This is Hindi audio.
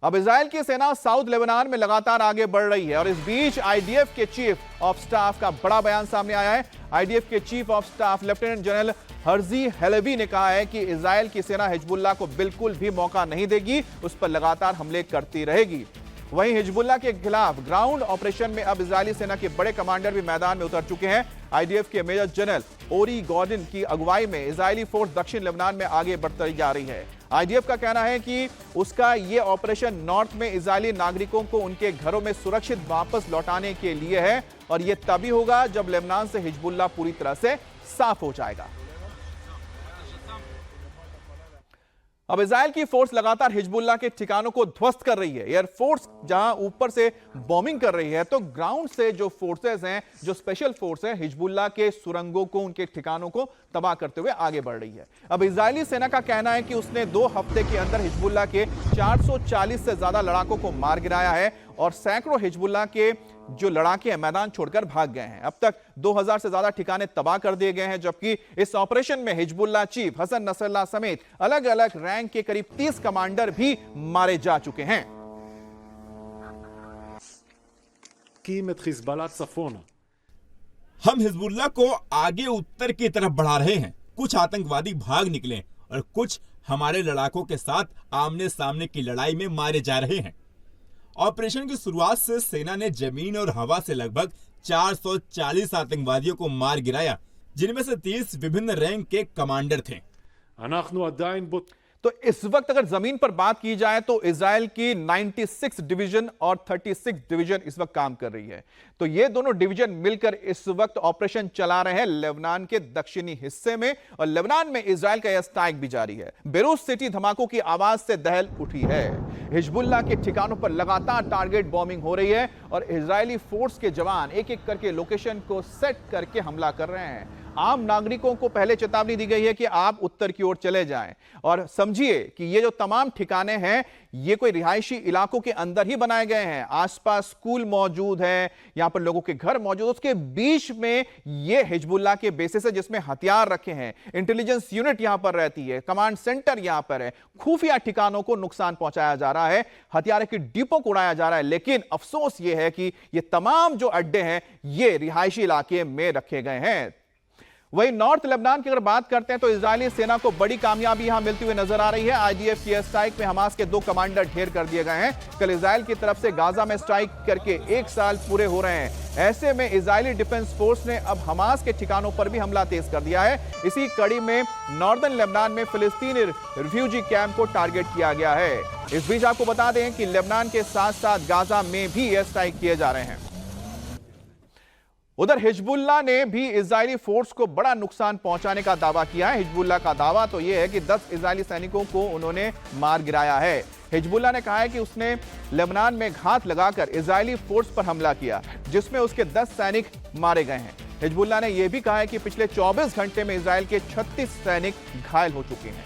अब इजराइल की सेना साउथ लेबनान में लगातार आगे बढ़ रही है और इस बीच आईडीएफ के चीफ ऑफ स्टाफ का बड़ा बयान सामने आया है। आईडीएफ के chief of staff lieutenant general Herzi Halevi ने कहा है कि इजराइल की सेना हिजबुल्लाह को बिल्कुल भी मौका नहीं देगी, उस पर लगातार हमले करती रहेगी। वहीं हिजबुल्लाह के खिलाफ ग्राउंड ऑपरेशन में अब इजरायली सेना के बड़े कमांडर भी मैदान में उतर चुके हैं। आईडीएफ के मेजर जनरल ओरी गॉर्डन की अगुवाई में इजरायली फोर्स दक्षिण लेबनान में आगे बढ़ती जा रही है। आईडीएफ का कहना है कि उसका यह ऑपरेशन नॉर्थ में इजरायली नागरिकों को उनके घरों में सुरक्षित वापस लौटाने के लिए है और यह तभी होगा जब लेबनान से हिजबुल्लाह पूरी तरह से साफ हो जाएगा। अब इजराइल की फोर्स लगातार हिजबुल्लाह के ठिकानों को ध्वस्त कर रही है। एयरफोर्स जहां ऊपर से बॉम्बिंग कर रही है तो ग्राउंड से जो फोर्सेस हैं, जो स्पेशल फोर्स है, हिजबुल्लाह के सुरंगों को, उनके ठिकानों को तबाह करते हुए आगे बढ़ रही है। अब इजरायली सेना का कहना है कि उसने 2 हफ्ते के अंदर हिजबुल्लाह के 440 से ज्यादा लड़ाकों को मार गिराया है और सैकड़ों हिजबुल्लाह के जो लड़ाके हैं मैदान छोड़कर भाग गए हैं। अब तक 2000 से ज्यादा ठिकाने तबाह कर दिए गए हैं, जबकि इस ऑपरेशन में हिजबुल्लाह चीफ हसन नसरल्लाह समेत अलग अलग रैंक के करीब 30 कमांडर भी मारे जा चुके हैं। हम हिजबुल्लाह को आगे उत्तर की तरफ बढ़ा रहे हैं। कुछ आतंकवादी भाग निकले और कुछ हमारे लड़ाकों के साथ आमने सामने की लड़ाई में मारे जा रहे हैं। ऑपरेशन की शुरुआत से सेना ने जमीन और हवा से लगभग 440 आतंकवादियों को मार गिराया, जिनमें से 30 विभिन्न रैंक के कमांडर थे। तो इस वक्त अगर जमीन पर बात की जाए तो इजराइल की 96 डिवीजन और 36 डिवीजन इस वक्त काम कर रही है। तो ये दोनों डिवीजन मिलकर इस वक्त ऑपरेशन चला रहे हैं लेबनान के दक्षिणी हिस्से में और लेबनान में इजराइल का यह स्ट्राइक भी जारी है। बेरूत सिटी धमाकों की आवाज से दहल उठी है। हिजबुल्लाह के ठिकानों पर लगातार टारगेट बॉम्बिंग हो रही है और इजरायली फोर्स के जवान एक एक करके लोकेशन को सेट करके हमला कर रहे हैं। आम नागरिकों को पहले चेतावनी दी गई है कि आप उत्तर की ओर चले जाएं और समझिए कि ये जो तमाम ठिकाने हैं ये कोई रिहायशी इलाकों के अंदर ही बनाए गए हैं। आसपास स्कूल मौजूद है, यहां पर लोगों के घर मौजूद, उसके बीच में ये हिजबुल्लाह के बेसिस है जिसमें हथियार रखे हैं। इंटेलिजेंस यूनिट यहां पर रहती है, कमांड सेंटर यहां पर है। खुफिया ठिकानों को नुकसान पहुंचाया जा रहा है, हथियार के डिपो को उड़ाया जा रहा है। लेकिन अफसोस यह है कि ये तमाम जो अड्डे हैं ये रिहायशी इलाके में रखे गए हैं। वहीं नॉर्थ लेबनान की अगर बात करते हैं तो इजरायली सेना को बड़ी कामयाबी यहां मिलती हुई नजर आ रही है। आईडीएफ की स्ट्राइक में हमास के 2 कमांडर ढेर कर दिए गए हैं। कल इजराइल की तरफ से गाजा में स्ट्राइक करके 1 साल पूरे हो रहे हैं। ऐसे में इजरायली डिफेंस फोर्स ने अब हमास के ठिकानों पर भी हमला तेज कर दिया है। इसी कड़ी में नॉर्दर्न लेबनान में फिलिस्तीनी रिफ्यूजी कैंप को टारगेट किया गया है। इस बीच आपको बता दें कि लेबनान के साथ साथ गाजा में भी एयर स्ट्राइक किए जा रहे हैं। उधर हिजबुल्लाह ने भी इजरायली फोर्स को बड़ा नुकसान पहुंचाने का दावा किया है। हिजबुल्लाह का दावा तो यह है कि 10 इजरायली सैनिकों को उन्होंने मार गिराया है। हिजबुल्लाह ने कहा है कि उसने लेबनान में घात लगाकर इजरायली फोर्स पर हमला किया, जिसमें उसके 10 सैनिक मारे गए हैं। हिजबुल्लाह ने यह भी कहा है कि पिछले 24 घंटे में इजरायल के 36 सैनिक घायल हो चुके हैं।